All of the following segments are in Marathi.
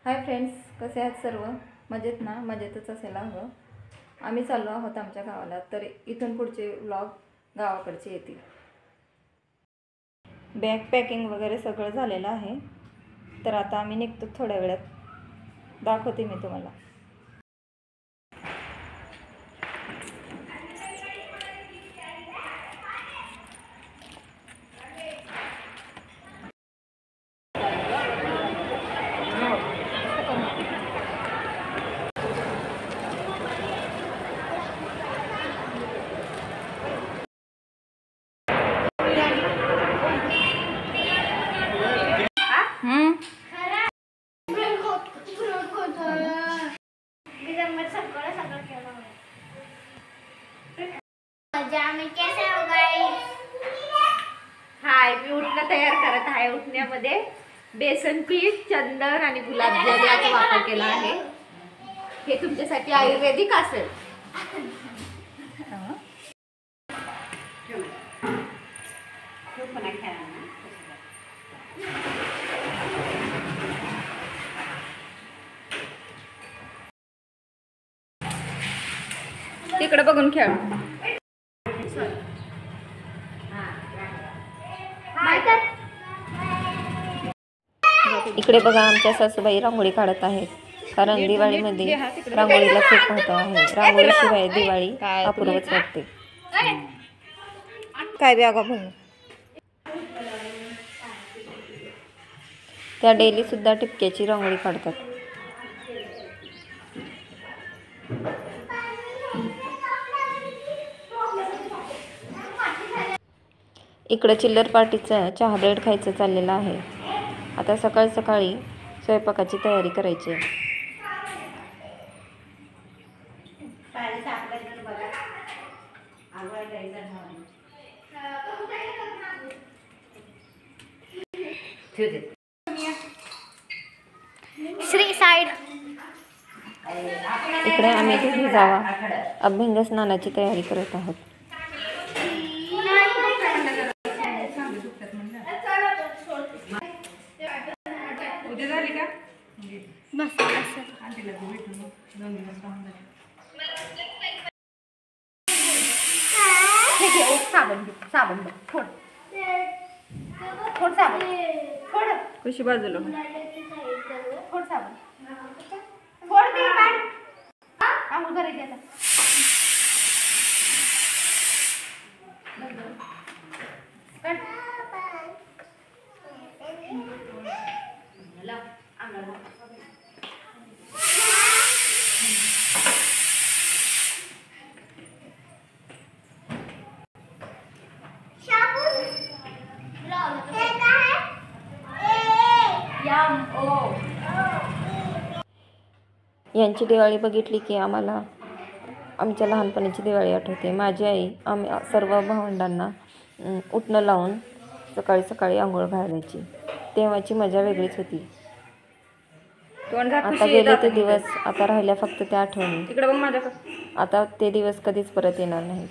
हाय फ्रेंड्स, कसे आहात सर्व? मजेत ना? मजेतच असायला हवं. आम्ही चाललो आहोत आमच्या गावाला, तर इथून पुढचे व्लॉग गावाकडचे येतील. बॅग पॅकिंग वगैरे सगळं झालेलं आहे, तर आता आम्ही निघतो. थोड्या वेळात दाखवते मी तुम्हाला. हाय, मी उठणं तयार करत आहे. उठण्यामध्ये बेसन पीठ, चंदन आणि गुलाबजल याचा वापर केला आहे. हे तुमच्यासाठी आयुर्वेदिक असेल. तिकडे बघून खेळ. इकडे बघा, आमच्या सासूबाई रांगोळी काढत आहेत, कारण दिवाळीमध्ये रांगोळीला खूप महत्त्व आहे. रांगोळीशिवाय दिवाळी अपूर्वच वाटते. काय बॅगा म्हणून त्या डेली सुद्धा टिपक्याची रांगोळी काढतात. इकडे चिल्लर पार्टीचं चहा ब्रेड खायचं चाललेलं आहे. आता सकाळी सकाळी स्वयंपाकाची तयारी करायची आहे. श्री साईड इकडे आम्ही घरी जावा अभ्यंग स्नानाची तयारी करत आहोत. साबण थोड साबण थोड कशी बाजूला थोड साबण थोड ते काढ. आंघोळ करायची आता. यांची दिवाळी बघितली की आम्हाला आमच्या लहानपणीची दिवाळी आठवते. माझी आई आम्ही सर्व भावंडांना उठणं लावून सकाळी सकाळी आंघोळ घालायची. तेव्हाची मजा वेगळीच होती. आता गेले ते दिवस, आता राहिल्या फक्त त्या आठवणी. आता ते दिवस कधीच परत येणार नाही.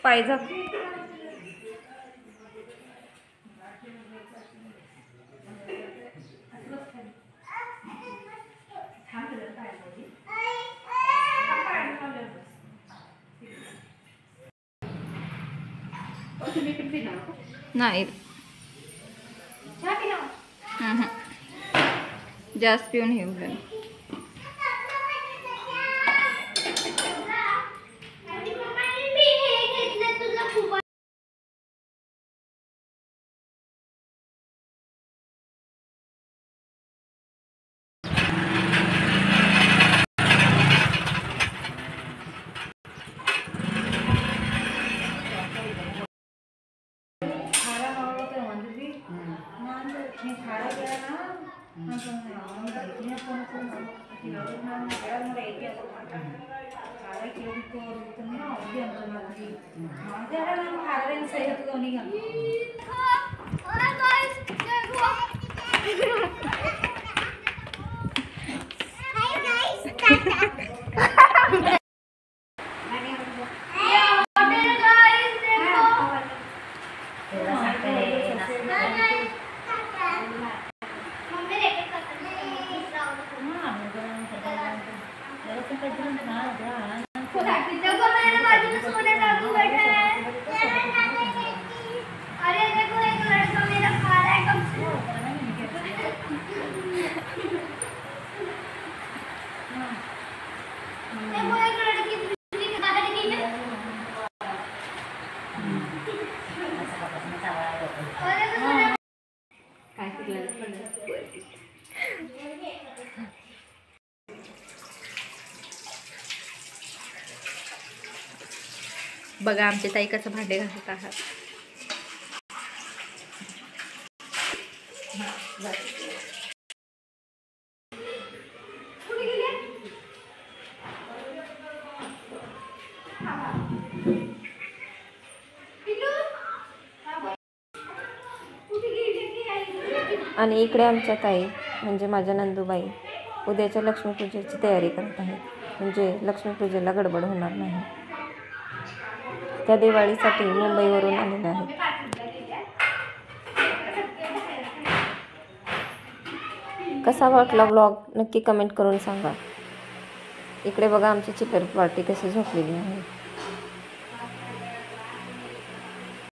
पाय झाक. नाही, जास्त पिऊन हे उठलं. काय केलं? बघा आमचे ताई कसं भांडे घासत आहात. आणि इकडे आमच्या ताई म्हणजे माझ्या नंदूबाई उद्याच्या लक्ष्मीपूजेची तयारी करत आहेत, म्हणजे लक्ष्मीपूजेला गडबड होणार नाही. त्या दिवाळीसाठी मुंबईवरून आलेल्या आहेत. कसा वाटला ब्लॉग नक्की कमेंट करून सांगा. इकडे बघा आमची चिकन पार्टी कशी झोपलेली आहे.